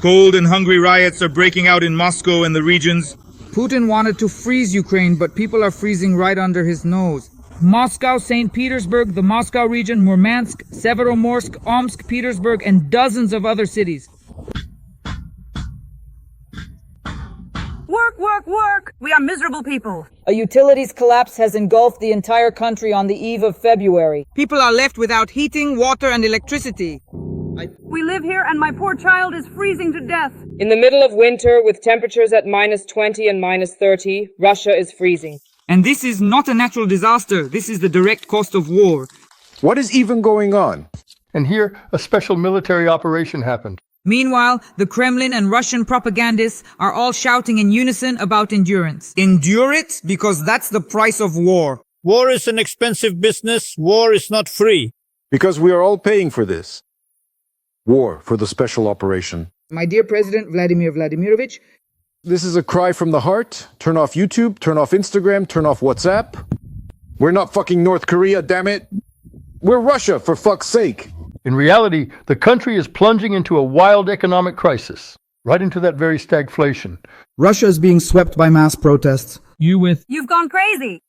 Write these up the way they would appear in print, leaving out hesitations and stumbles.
Cold and hungry riots are breaking out in Moscow and the regions. Putin wanted to freeze Ukraine, but people are freezing right under his nose. Moscow, St. Petersburg, the Moscow region, Murmansk, Severomorsk, Omsk, Petersburg, and dozens of other cities. Work, work, work! We are miserable people. A utilities collapse has engulfed the entire country on the eve of February. People are left without heating, water, and electricity. We live here and my poor child is freezing to death. In the middle of winter, with temperatures at -20 and -30, Russia is freezing. And this is not a natural disaster. This is the direct cost of war. What is even going on? And here, a special military operation happened. Meanwhile, the Kremlin and Russian propagandists are all shouting in unison about endurance. Endure it, because that's the price of war. War is an expensive business. War is not free. Because we are all paying for this. War for the special operation. My dear President Vladimir Vladimirovich, This is a cry from the heart. Turn off YouTube, turn off Instagram, turn off WhatsApp. We're not fucking North Korea, damn it. We're Russia, for fuck's sake. In reality, the country is plunging into a wild economic crisis, right into that very stagflation. Russia is being swept by mass protests. You've gone crazy.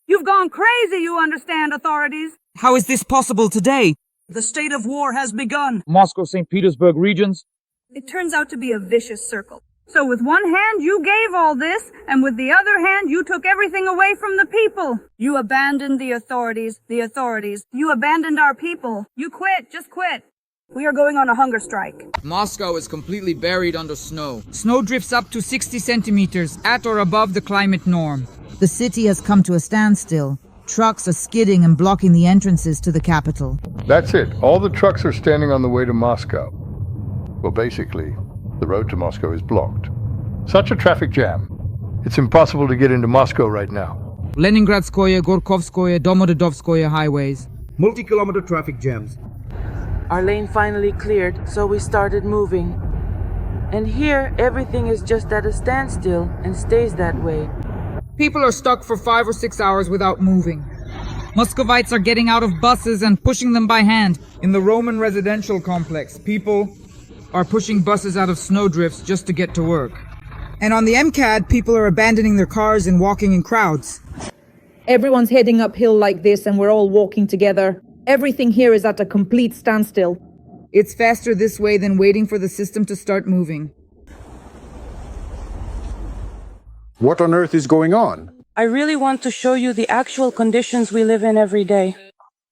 You've gone crazy, you understand, authorities. how is this possible today? The state of war has begun. Moscow, St. Petersburg regions. It turns out to be a vicious circle. So with one hand you gave all this, and with the other hand you took everything away from the people. You abandoned the authorities. You abandoned our people. You quit, just quit. We are going on a hunger strike. Moscow is completely buried under snow. Snow drifts up to 60 centimeters, at or above the climate norm. The city has come to a standstill. Trucks are skidding and blocking the entrances to the capital. That's it. All the trucks are standing on the way to Moscow. Well, basically, the road to Moscow is blocked. Such a traffic jam. It's impossible to get into Moscow right now. Leningradskoye, Gorkovskoye, Domodedovskoye highways. Multi-kilometer traffic jams. Our lane finally cleared, so we started moving. And here, everything is just at a standstill and stays that way. People are stuck for 5 or 6 hours without moving. Muscovites are getting out of buses and pushing them by hand. In the Roman residential complex, people are pushing buses out of snowdrifts just to get to work. And on the MCAD, people are abandoning their cars and walking in crowds. Everyone's heading uphill like this and we're all walking together. Everything here is at a complete standstill. It's faster this way than waiting for the system to start moving. What on earth is going on? I really want to show you the actual conditions we live in every day.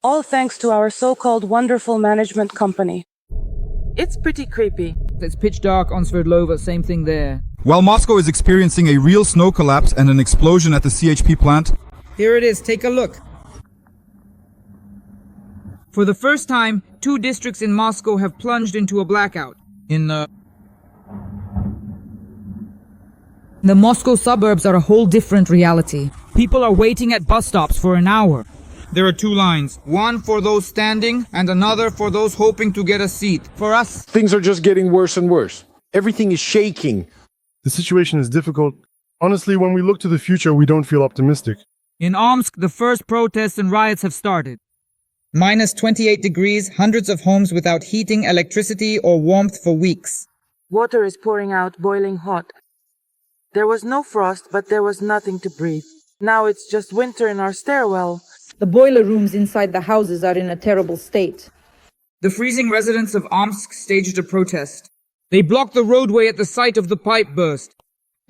All thanks to our so-called wonderful management company. It's pretty creepy. It's pitch dark on Sverdlova, same thing there. While Moscow is experiencing a real snow collapse and an explosion at the CHP plant, Here it is, take a look. For the first time, 2 districts in Moscow have plunged into a blackout. In The Moscow suburbs are a whole different reality. People are waiting at bus stops for an hour. There are 2 lines, one for those standing and another for those hoping to get a seat. For us, Things are just getting worse and worse. Everything is shaking. The situation is difficult. Honestly, when we look to the future, we don't feel optimistic. in Omsk, the first protests and riots have started. Minus 28 degrees, hundreds of homes without heating, electricity, or warmth for weeks. Water is pouring out, boiling hot. There was no frost, but there was nothing to breathe. Now it's just winter in our stairwell. The boiler rooms inside the houses are in a terrible state. The freezing residents of Omsk staged a protest. They blocked the roadway at the site of the pipe burst.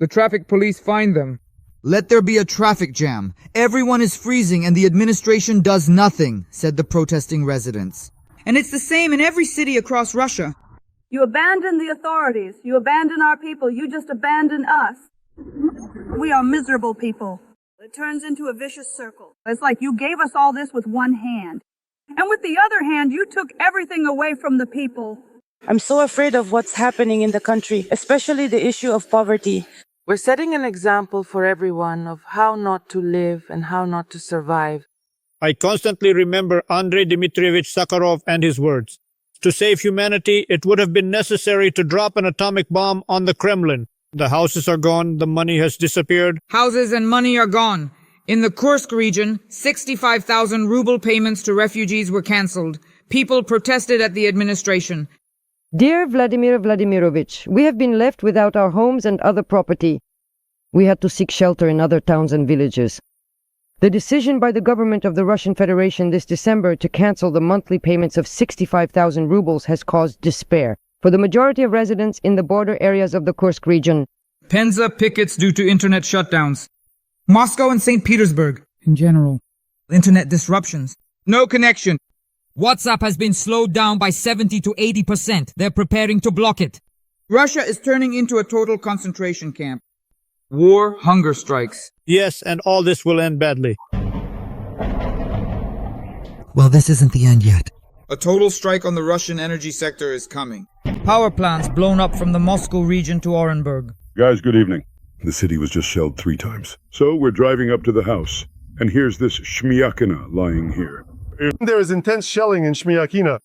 The traffic police fined them. Let there be a traffic jam. Everyone is freezing and the administration does nothing, said the protesting residents. And it's the same in every city across Russia. You abandon the authorities. You abandon our people. You just abandon us. We are miserable people. It turns into a vicious circle. It's like you gave us all this with one hand. And with the other hand, you took everything away from the people. I'm so afraid of what's happening in the country, especially the issue of poverty. We're setting an example for everyone of how not to live and how not to survive. I constantly remember Andrei Dmitrievich Sakharov and his words. To save humanity, it would have been necessary to drop an atomic bomb on the Kremlin. The houses are gone, the money has disappeared. Houses and money are gone. In the Kursk region, 65,000 ruble payments to refugees were cancelled. People protested at the administration. Dear Vladimir Vladimirovich, we have been left without our homes and other property. We had to seek shelter in other towns and villages. The decision by the government of the Russian Federation this December to cancel the monthly payments of 65,000 rubles has caused despair for the majority of residents in the border areas of the Kursk region. Penza pickets due to internet shutdowns. Moscow and St. Petersburg, in general. Internet disruptions. No connection. WhatsApp has been slowed down by 70 to 80%. They're preparing to block it. Russia is turning into a total concentration camp. War, hunger strikes. Yes, and all this will end badly. Well, this isn't the end yet. A total strike on the Russian energy sector is coming. Power plants blown up from the Moscow region to Orenburg. Guys, good evening. The city was just shelled 3 times. So we're driving up to the house. And here's this Shmyakina lying here. There is intense shelling in Shmyakina.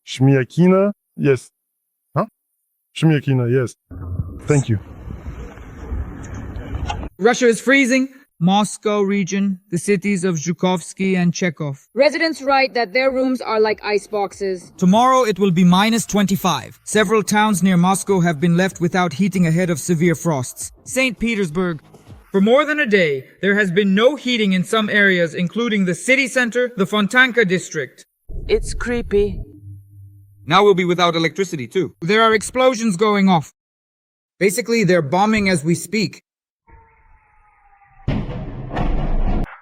Shmyakina? Yes. Huh? Shmyakina, yes. Thank you. Russia is freezing. Moscow region, the cities of Zhukovsky and Chekhov. Residents write that their rooms are like ice boxes. Tomorrow it will be minus 25. Several towns near Moscow have been left without heating ahead of severe frosts. St. Petersburg. For more than a day, there has been no heating in some areas, including the city center, the Fontanka district. It's creepy. Now we'll be without electricity too. There are explosions going off. Basically, they're bombing as we speak.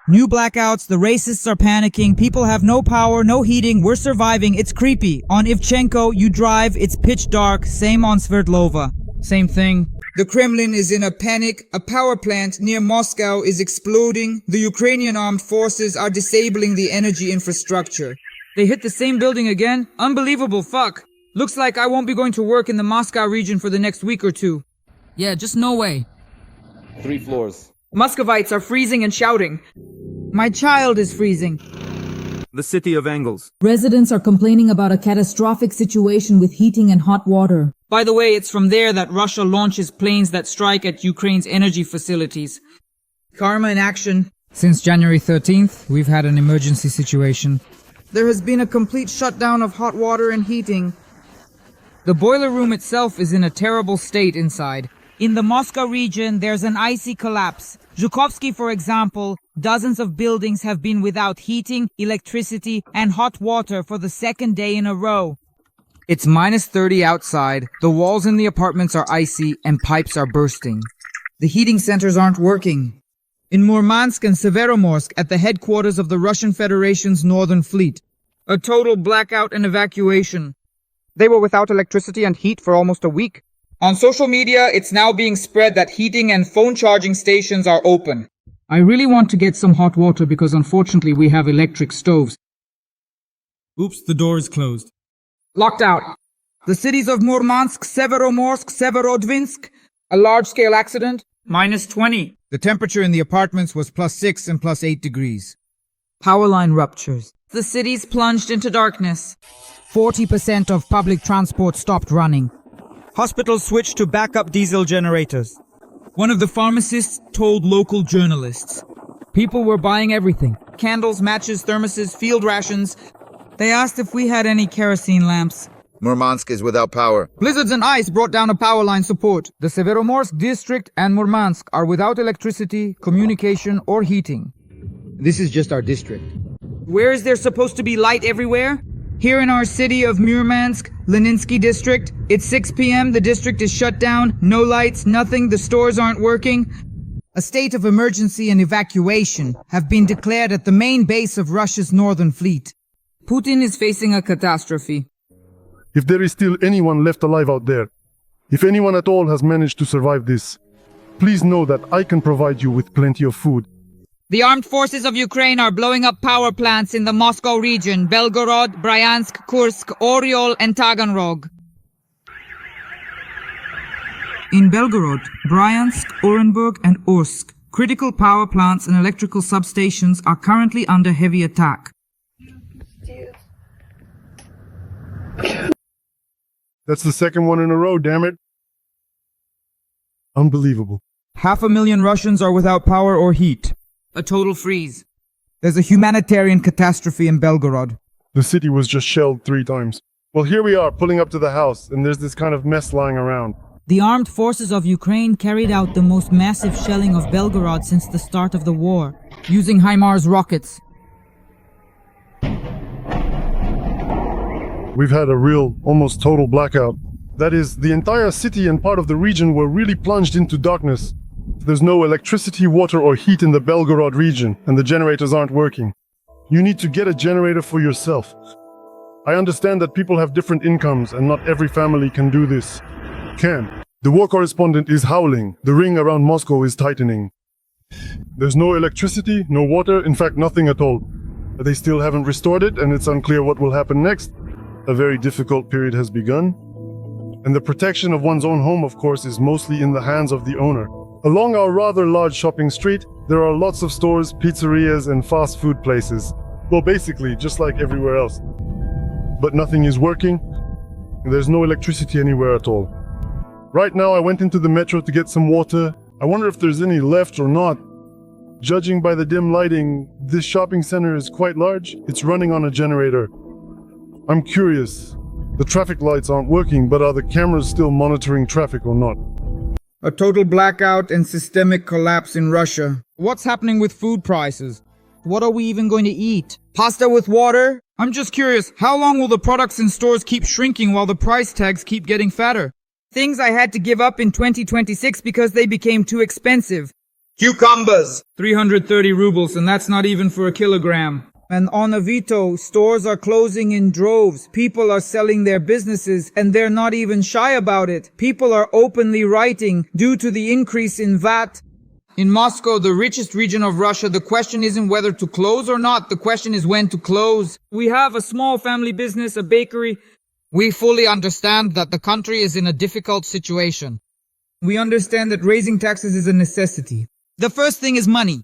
New blackouts, the racists are panicking, people have no power, no heating, we're surviving, it's creepy. On Ivchenko, you drive, it's pitch dark, same on Sverdlova. Same thing. The Kremlin is in a panic, a power plant near Moscow is exploding, the Ukrainian armed forces are disabling the energy infrastructure. They hit the same building again? Unbelievable, fuck. Looks like I won't be going to work in the Moscow region for the next week or 2. Yeah, just no way. 3 floors. Muscovites are freezing and shouting. My child is freezing. The city of Engels. Residents are complaining about a catastrophic situation with heating and hot water. By the way, it's from there that Russia launches planes that strike at Ukraine's energy facilities. Karma in action. Since January 13th, we've had an emergency situation. There has been a complete shutdown of hot water and heating. The boiler room itself is in a terrible state inside. In the Moscow region, there's an icy collapse. Zhukovsky, for example, dozens of buildings have been without heating, electricity, and hot water for the 2nd day in a row. It's minus 30 outside, the walls in the apartments are icy, and pipes are bursting. The heating centers aren't working. In Murmansk and Severomorsk, at the headquarters of the Russian Federation's Northern Fleet, a total blackout and evacuation. They were without electricity and heat for almost a week. On social media, it's now being spread that heating and phone charging stations are open. I really want to get some hot water because unfortunately we have electric stoves. Oops, the door is closed. Locked out. The cities of Murmansk, Severomorsk, Severodvinsk, a large-scale accident, minus 20. The temperature in the apartments was +6 and +8 degrees. Power line ruptures. The cities plunged into darkness. 40% of public transport stopped running. Hospitals switched to backup diesel generators. One of the pharmacists told local journalists. People were buying everything. Candles, matches, thermoses, field rations. They asked if we had any kerosene lamps. Murmansk is without power. Blizzards and ice brought down a power line support. The Severomorsk district and Murmansk are without electricity, communication, or heating. This is just our district. Where is there supposed to be light everywhere? Here in our city of Murmansk, Leninsky district, it's 6 p.m., the district is shut down, no lights, nothing, the stores aren't working. A state of emergency and evacuation have been declared at the main base of Russia's Northern Fleet. Putin is facing a catastrophe. If there is still anyone left alive out there, if anyone at all has managed to survive this, please know that I can provide you with plenty of food. The armed forces of Ukraine are blowing up power plants in the Moscow region, Belgorod, Bryansk, Kursk, Oryol, and Taganrog. In Belgorod, Bryansk, Orenburg, and Orsk, critical power plants and electrical substations are currently under heavy attack. That's the second one in a row, damn it. Unbelievable. 500,000 Russians are without power or heat. A total freeze. There's a humanitarian catastrophe in Belgorod. The city was just shelled 3 times. Well, here we are, pulling up to the house, and there's this kind of mess lying around. The armed forces of Ukraine carried out the most massive shelling of Belgorod since the start of the war, using HIMARS rockets. We've had a real, almost total blackout. That is, the entire city and part of the region were really plunged into darkness. There's no electricity, water, or heat in the Belgorod region, and the generators aren't working. You need to get a generator for yourself. I understand that people have different incomes, and not every family can do this. The war correspondent is howling. The ring around Moscow is tightening. There's no electricity, no water, in fact nothing at all. They still haven't restored it, and it's unclear what will happen next. A very difficult period has begun. And the protection of one's own home, of course, is mostly in the hands of the owner. Along our rather large shopping street, there are lots of stores, pizzerias, and fast food places. Well, basically, just like everywhere else. But nothing is working. There's no electricity anywhere at all. Right now, I went into the metro to get some water. I wonder if there's any left or not. Judging by the dim lighting, this shopping center is quite large. It's running on a generator. I'm curious. The traffic lights aren't working, but are the cameras still monitoring traffic or not? A total blackout and systemic collapse in Russia. What's happening with food prices? What are we even going to eat? Pasta with water? I'm just curious, how long will the products in stores keep shrinking while the price tags keep getting fatter? Things I had to give up in 2026 because they became too expensive. Cucumbers! 330 rubles, and that's not even for a kilogram. And on Avito, stores are closing in droves. People are selling their businesses, and they're not even shy about it. People are openly writing due to the increase in VAT. In Moscow, the richest region of Russia, the question isn't whether to close or not. The question is when to close. We have a small family business, a bakery. We fully understand that the country is in a difficult situation. We understand that raising taxes is a necessity. The first thing is money.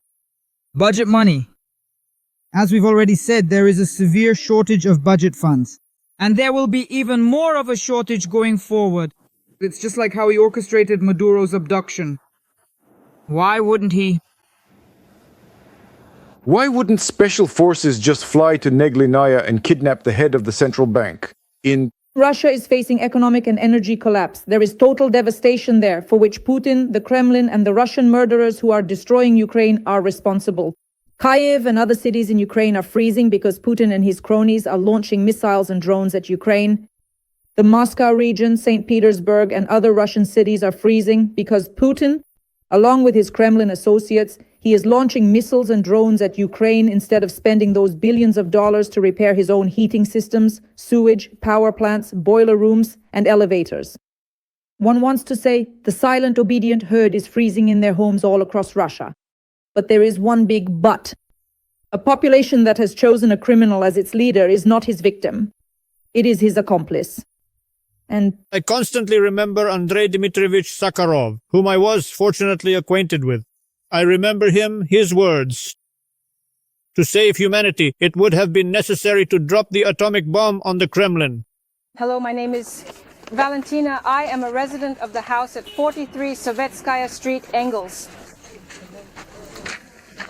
Budget money. As we've already said, there is a severe shortage of budget funds. And there will be even more of a shortage going forward. It's just like how he orchestrated Maduro's abduction. Why wouldn't he? Why wouldn't special forces just fly to Neglinaya and kidnap the head of the central bank? Russia is facing economic and energy collapse. There is total devastation there, for which Putin, the Kremlin, and the Russian murderers who are destroying Ukraine are responsible. Kyiv and other cities in Ukraine are freezing because Putin and his cronies are launching missiles and drones at Ukraine. The Moscow region, St. Petersburg, and other Russian cities are freezing because Putin, along with his Kremlin associates, he is launching missiles and drones at Ukraine instead of spending those billions of dollars to repair his own heating systems, sewage, power plants, boiler rooms, and elevators. One wants to say the silent, obedient herd is freezing in their homes all across Russia. But there is one big but. A population that has chosen a criminal as its leader is not his victim. It is his accomplice. And I constantly remember Andrei Dmitrievich Sakharov, whom I was fortunately acquainted with. I remember him, his words. To save humanity, it would have been necessary to drop the atomic bomb on the Kremlin. Hello, my name is Valentina. I am a resident of the house at 43 Sovetskaya Street, Engels.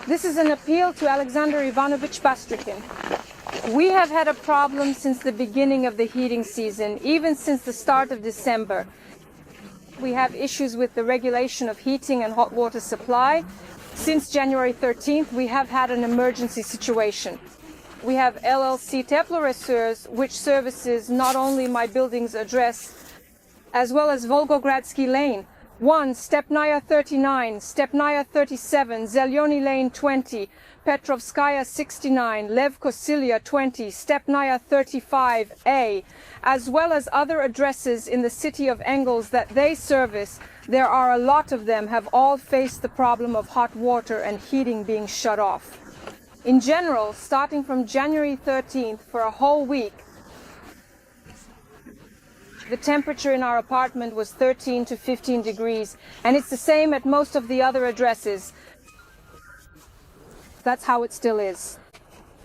This is an appeal to Alexander Ivanovich Bastrikin. We have had a problem since the beginning of the heating season, even since the start of December. We have issues with the regulation of heating and hot water supply. Since January 13th, we have had an emergency situation. We have LLC Teploresurs, which services not only my building's address, as well as Volgogradsky Lane, 1, Stepnaya 39, Stepnaya 37, Zelyony Lane 20, Petrovskaya 69, Lev Kosilia 20, Stepnaya 35A, as well as other addresses in the city of Engels that they service. There are a lot of them have all faced the problem of hot water and heating being shut off. In general, starting from January 13th for a whole week, the temperature in our apartment was 13 to 15 degrees, and it's the same at most of the other addresses. That's how it still is.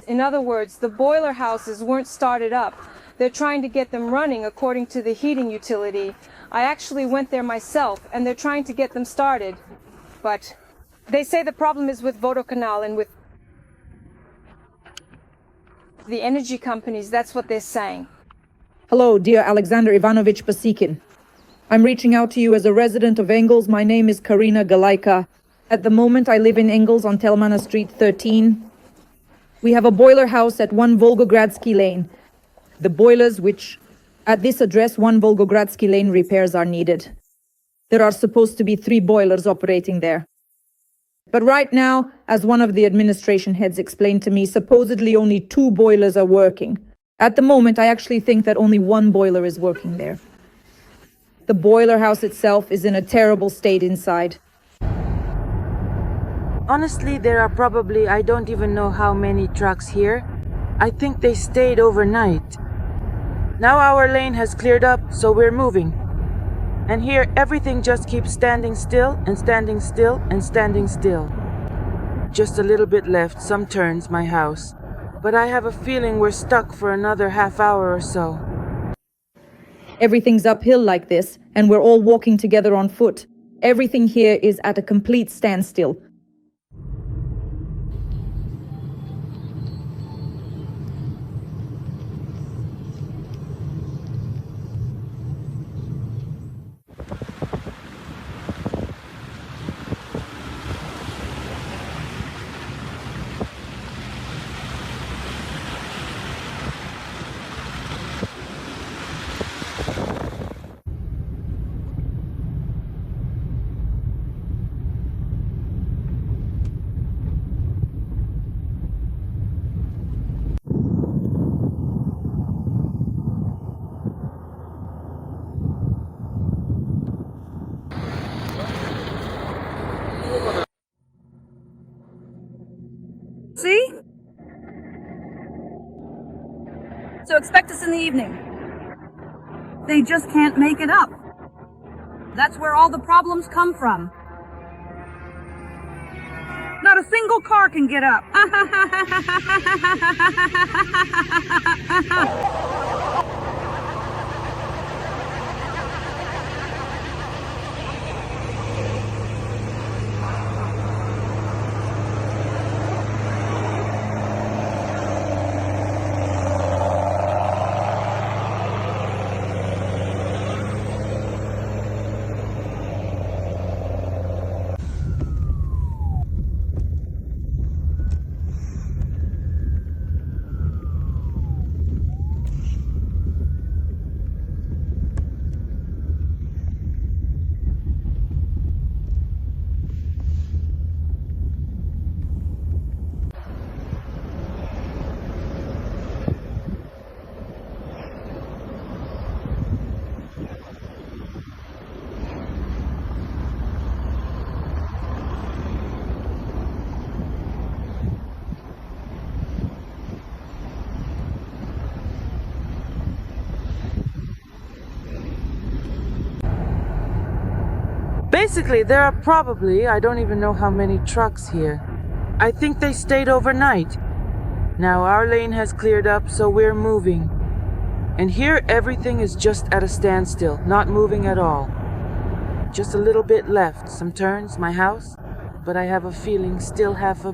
In other words, the boiler houses weren't started up. They're trying to get them running according to the heating utility. I actually went there myself, and they're trying to get them started. But they say the problem is with Vodokanal and with the energy companies. That's what they're saying. Hello, dear Alexander Ivanovich Basikin. I'm reaching out to you as a resident of Engels. My name is Karina Galaika. At the moment, I live in Engels on Telmana Street 13. We have a boiler house at 1 Volgogradsky Lane. The boilers which, at this address, 1 Volgogradsky Lane, repairs are needed. There are supposed to be 3 boilers operating there. But right now, as one of the administration heads explained to me, supposedly only 2 boilers are working. At the moment, I actually think that only 1 boiler is working there. The boiler house itself is in a terrible state inside. Honestly, there are probably, I don't even know how many trucks here. I think they stayed overnight. Now our lane has cleared up, so we're moving. And here everything just keeps standing still and standing still and standing still. Just a little bit left, some turns, my house. But I have a feeling we're stuck for another half hour or so. Everything's uphill like this, and we're all walking together on foot. Everything here is at a complete standstill. See? So expect us in the evening. They just can't make it up. That's where all the problems come from. Not a single car can get up. Basically, there are probably, I don't even know how many trucks here. I think they stayed overnight. Now our lane has cleared up, so we're moving. And here everything is just at a standstill, not moving at all. Just a little bit left, some turns, my house, but I have a feeling still half a